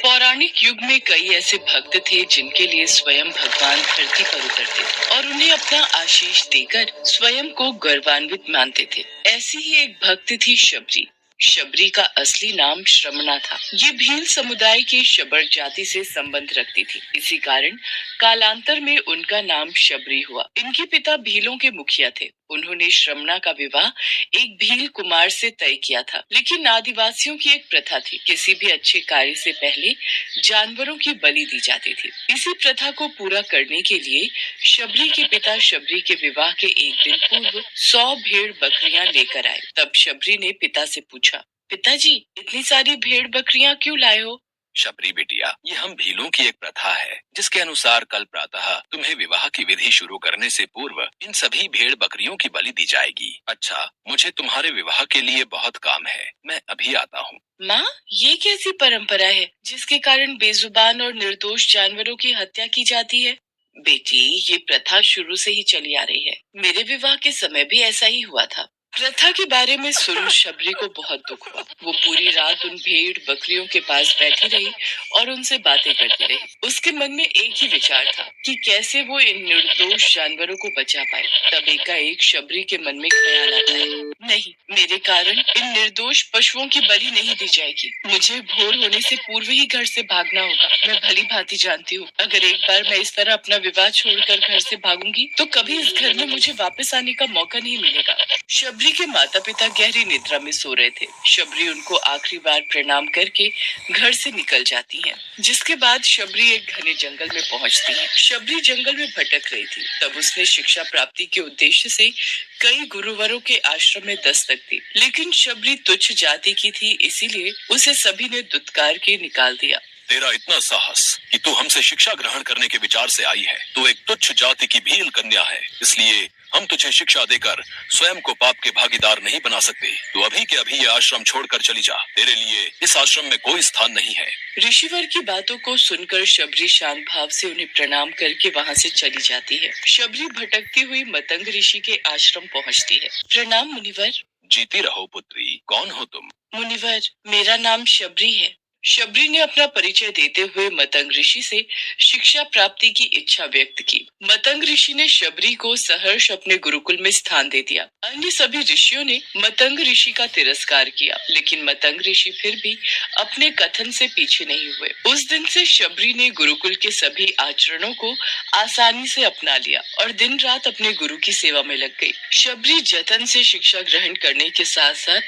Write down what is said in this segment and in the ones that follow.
पौराणिक युग में कई ऐसे भक्त थे जिनके लिए स्वयं भगवान धरती पर उतरते थे और उन्हें अपना आशीष देकर स्वयं को गौरवान्वित मानते थे। ऐसी ही एक भक्त थी शबरी। शबरी का असली नाम श्रमणा था। ये भील समुदाय की शबर जाति से संबंध रखती थी। इसी कारण कालांतर में उनका नाम शबरी हुआ। इनके पिता भीलों के मुखिया थे। उन्होंने श्रमणा का विवाह एक भील कुमार से तय किया था। लेकिन आदिवासियों की एक प्रथा थी, किसी भी अच्छे कार्य से पहले जानवरों की बलि दी जाती थी। इसी प्रथा को पूरा करने के लिए शबरी के पिता शबरी के विवाह के एक दिन पूर्व 100 भेड़ बकरियां लेकर आए। तब शबरी ने पिता से पूछा, पिताजी, इतनी सारी भेड़ बकरियां क्यों लाए हो? शबरी बेटिया, ये हम भीलों की एक प्रथा है जिसके अनुसार कल प्रातः तुम्हें विवाह की विधि शुरू करने से पूर्व इन सभी भेड़ बकरियों की बलि दी जाएगी। अच्छा, मुझे तुम्हारे विवाह के लिए बहुत काम है, मैं अभी आता हूँ। माँ, ये कैसी परंपरा है जिसके कारण बेजुबान और निर्दोष जानवरों की हत्या की जाती है? बेटी, ये प्रथा शुरू से ही चली आ रही है। मेरे विवाह के समय भी ऐसा ही हुआ था। प्रथा के बारे में सुन शबरी को बहुत दुख हुआ। वो पूरी रात उन भेड़ बकरियों के पास बैठी रही और उनसे बातें करती रही। उसके मन में एक ही विचार था कि कैसे वो इन निर्दोष जानवरों को बचा पाए। तब एकाएक शबरी के मन में ख्याल आता है, नहीं, मेरे कारण इन निर्दोष पशुओं की बलि नहीं दी जाएगी। मुझे भोर होने से पूर्व ही घर से भागना होगा। मैं भली भांति जानती हूँ, अगर एक बार मैं इस तरह अपना विवाह छोड़कर घर से भागूंगी तो कभी इस घर में मुझे वापस आने का मौका नहीं मिलेगा। शबरी के माता पिता गहरी निद्रा में सो रहे थे। शबरी उनको आखिरी बार प्रणाम करके घर से निकल जाती है, जिसके बाद शबरी एक घने जंगल में पहुंचती है। शबरी जंगल में भटक रही थी। तब उसने शिक्षा प्राप्ति के उद्देश्य से कई गुरुवरों के आश्रम में दस्तक दी, लेकिन शबरी तुच्छ जाति की थी, इसीलिए उसे सभी ने दुत्कार के निकाल दिया। तेरा इतना साहस कि तू हमसे शिक्षा ग्रहण करने के विचार से आई है। तू एक तुच्छ जाति की भील कन्या है, इसलिए हम तुझे शिक्षा देकर स्वयं को पाप के भागीदार नहीं बना सकते। तू अभी के अभी ये आश्रम छोड़कर चली जा। तेरे लिए इस आश्रम में कोई स्थान नहीं है। ऋषिवर की बातों को सुनकर शबरी शांत भाव से उन्हें प्रणाम करके वहाँ से चली जाती है। शबरी भटकती हुई मतंग ऋषि के आश्रम पहुँचती है। प्रणाम मुनिवर। जीती रहो पुत्री, कौन हो तुम? मुनिवर, मेरा नाम शबरी है। शबरी ने अपना परिचय देते हुए मतंग ऋषि से शिक्षा प्राप्ति की इच्छा व्यक्त की। मतंग ऋषि ने शबरी को सहर्ष अपने गुरुकुल में स्थान दे दिया। अन्य सभी ऋषियों ने मतंग ऋषि का तिरस्कार किया, लेकिन मतंग ऋषि फिर भी अपने कथन से पीछे नहीं हुए। उस दिन से शबरी ने गुरुकुल के सभी आचरणों को आसानी से अपना लिया और दिन रात अपने गुरु की सेवा में लग गई। शबरी जतन से शिक्षा ग्रहण करने के साथ साथ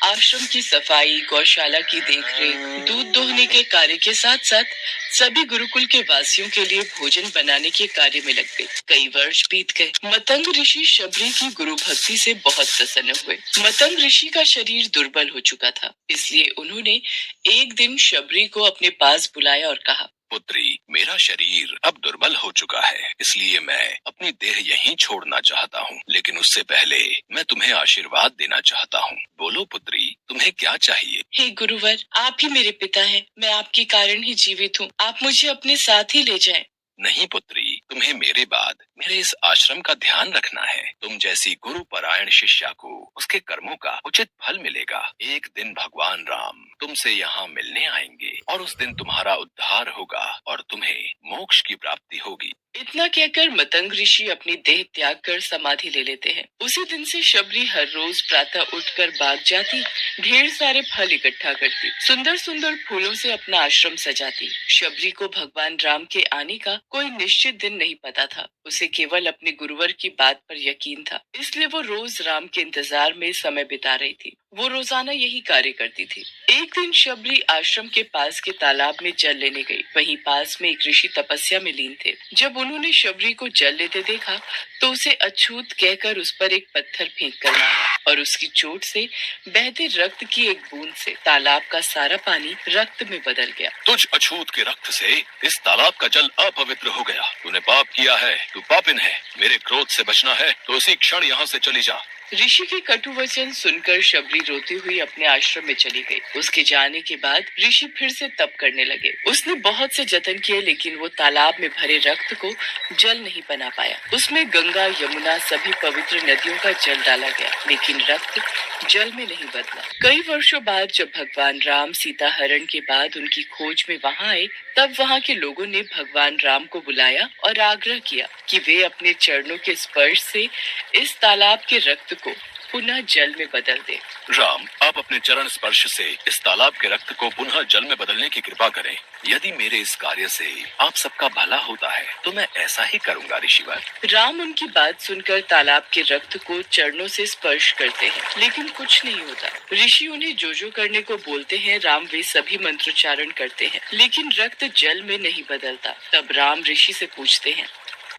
आश्रम की सफाई, गौशाला की देखरेख, दूध दोहने के कार्य के साथ साथ सभी गुरुकुल के वासियों के लिए भोजन बनाने के कार्य में लग गई। कई वर्ष बीत गए। मतंग ऋषि शबरी की गुरु भक्ति से बहुत प्रसन्न हुए। मतंग ऋषि का शरीर दुर्बल हो चुका था, इसलिए उन्होंने एक दिन शबरी को अपने पास बुलाया और कहा, पुत्री, मेरा शरीर अब दुर्बल हो चुका है, इसलिए मैं अपनी देह यहीं छोड़ना चाहता हूँ। लेकिन उससे पहले मैं तुम्हें आशीर्वाद देना चाहता हूँ। बोलो पुत्री, तुम्हें क्या चाहिए? हे गुरुवर, आप ही मेरे पिता हैं। मैं आपके कारण ही जीवित हूँ। आप मुझे अपने साथ ही ले जाएं। नहीं पुत्री, तुम्हें मेरे बाद मेरे इस आश्रम का ध्यान रखना है। तुम जैसी गुरु परायण शिष्या को उसके कर्मों का उचित फल मिलेगा। एक दिन भगवान राम तुमसे यहाँ मिलने आएंगे और उस दिन तुम्हारा उद्धार होगा और तुम्हें मोक्ष की प्राप्ति होगी। इतना कहकर मतंग ऋषि अपनी देह त्याग कर समाधि ले लेते हैं। उसी दिन से शबरी हर रोज प्रातः उठकर बाग जाती, ढेर सारे फल इकट्ठा करती, सुंदर सुंदर फूलों से अपना आश्रम सजाती। शबरी को भगवान राम के आने का कोई निश्चित दिन नहीं पता था। उसे केवल अपने गुरुवर की बात पर यकीन था, इसलिए वो रोज राम के इंतजार में समय बिता रही थी। वो रोजाना यही कार्य करती थी। एक दिन शबरी आश्रम के पास के तालाब में जल लेने गई। वहीं पास में एक ऋषि तपस्या में लीन थे। जब उन्होंने शबरी को जल लेते देखा तो उसे अछूत कहकर उस पर एक पत्थर फेंक कर मारा और उसकी चोट से बहते रक्त की एक बूंद से तालाब का सारा पानी रक्त में बदल गया। तुझ अछूत के रक्त से इस तालाब का जल अपवित्र हो गया। तूने पाप किया है, तू पापिन है। मेरे क्रोध से बचना है तो उसी क्षण यहाँ से चली जा। ऋषि के कटु वचन सुनकर शबरी रोती हुई अपने आश्रम में चली गई। उसके जाने के बाद ऋषि फिर से तप करने लगे। उसने बहुत से जतन किए, लेकिन वो तालाब में भरे रक्त को जल नहीं बना पाया। उसमें गंगा, यमुना, सभी पवित्र नदियों का जल डाला गया, लेकिन रक्त जल में नहीं बदला। कई वर्षों बाद जब भगवान राम सीता हरण के बाद उनकी खोज में वहां आए, तब वहां के लोगों ने भगवान राम को बुलाया और आग्रह किया कि वे अपने चरणों के स्पर्श से इस तालाब के रक्त को पुनः जल में बदल दे। राम, आप अपने चरण स्पर्श से इस तालाब के रक्त को पुनः जल में बदलने की कृपा करें। यदि मेरे इस कार्य से आप सबका भला होता है तो मैं ऐसा ही करूंगा ऋषिवर। राम उनकी बात सुनकर तालाब के रक्त को चरणों से स्पर्श करते हैं, लेकिन कुछ नहीं होता। ऋषि उन्हें जो जो करने को बोलते हैं, राम वे सभी मंत्रोच्चारण करते हैं, लेकिन रक्त जल में नहीं बदलता। तब राम ऋषि से पूछते हैं,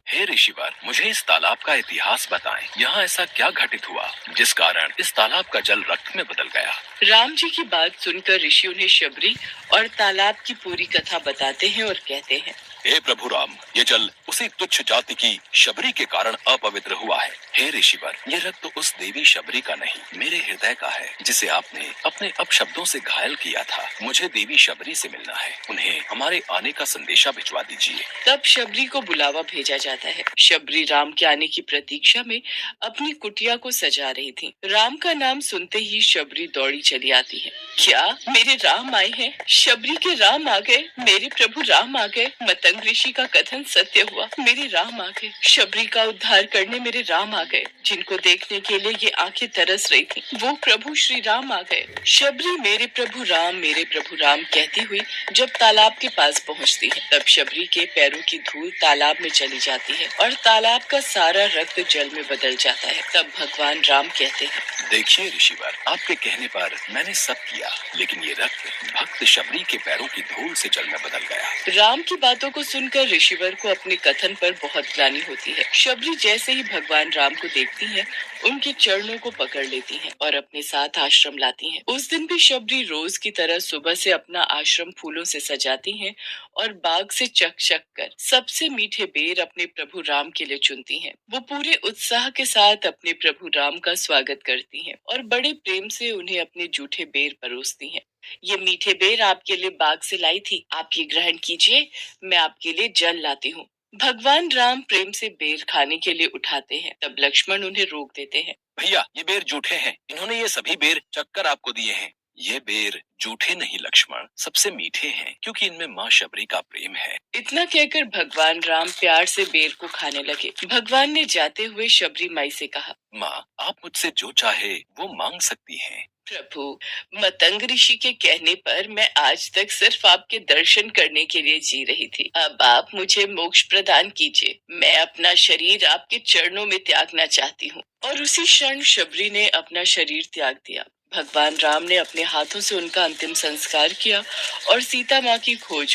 हे ऋषिवर, मुझे इस तालाब का इतिहास बताएं। यहाँ ऐसा क्या घटित हुआ जिस कारण इस तालाब का जल रक्त में बदल गया? राम जी की बात सुनकर ऋषि उन्हें शबरी और तालाब की पूरी कथा बताते हैं और कहते हैं, हे प्रभु राम, ये जल उसी तुच्छ जाति की शबरी के कारण अपवित्र हुआ है। हे ऋषिवर, ये रक्त उस देवी शबरी का नहीं, मेरे हृदय का है, जिसे आपने अपने अपशब्दों से घायल किया था। मुझे देवी शबरी से मिलना है। उन्हें हमारे आने का संदेशा भिजवा दीजिए। तब शबरी को बुलावा भेजा जाता है। शबरी राम के आने की प्रतीक्षा में अपनी कुटिया को सजा रही थी। राम का नाम सुनते ही शबरी दौड़ी चली आती है। क्या मेरे राम आए हैं? शबरी के राम आ गए, मेरे प्रभु राम आ गए। मतंग ऋषि का कथन सत्य हुआ, मेरे राम आ गए। शबरी का उद्धार करने मेरे राम आ गए। जिनको देखने के लिए ये आंखें तरस रही थी, वो प्रभु श्री राम आ गए। शबरी मेरे प्रभु राम कहती हुई जब तालाब के पास पहुंचती है, तब शबरी के पैरों की धूल तालाब में चली जाती है और तालाब का सारा रक्त जल में बदल जाता है। तब भगवान राम कहते हैं, देखिए ऋषिवर, आपके कहने पर मैंने सब किया, लेकिन ये रक्त भक्त शबरी के पैरों की धूल से जल में बदल गया। राम की बातों को सुनकर ऋषिवर को अपने कथन पर बहुत ग्लानि होती है। शबरी जैसे ही भगवान राम को देखती है, उनके चरणों को पकड़ लेती हैं और अपने साथ आश्रम लाती हैं। उस दिन भी शबरी रोज की तरह सुबह से अपना आश्रम फूलों से सजाती हैं और बाग से चक कर सबसे मीठे बेर अपने प्रभु राम के लिए चुनती हैं। वो पूरे उत्साह के साथ अपने प्रभु राम का स्वागत करती हैं और बड़े प्रेम से उन्हें अपने जूठे बेर परोसती हैं। ये मीठे बेर आपके लिए बाग से लाई थी, आप ये ग्रहण कीजिए, मैं आपके लिए जल लाती हूँ। भगवान राम प्रेम से बेर खाने के लिए उठाते हैं, तब लक्ष्मण उन्हें रोक देते हैं। भैया, ये बेर जूठे हैं। इन्होंने ये सभी बेर चक्कर आपको दिए हैं। ये बेर जूठे नहीं लक्ष्मण, सबसे मीठे हैं, क्योंकि इनमें माँ शबरी का प्रेम है। इतना कहकर भगवान राम प्यार से बेर को खाने लगे। भगवान ने जाते हुए शबरी माई से कहा, माँ, आप मुझसे जो चाहे वो मांग सकती हैं। प्रभु, मतंग ऋषि के कहने पर मैं आज तक सिर्फ आपके दर्शन करने के लिए जी रही थी। अब आप मुझे मोक्ष प्रदान कीजिए। मैं अपना शरीर आपके चरणों में त्यागना चाहती हूँ। और उसी क्षण शबरी ने अपना शरीर त्याग दिया। भगवान राम ने अपने हाथों से उनका अंतिम संस्कार किया और सीता माँ की खोज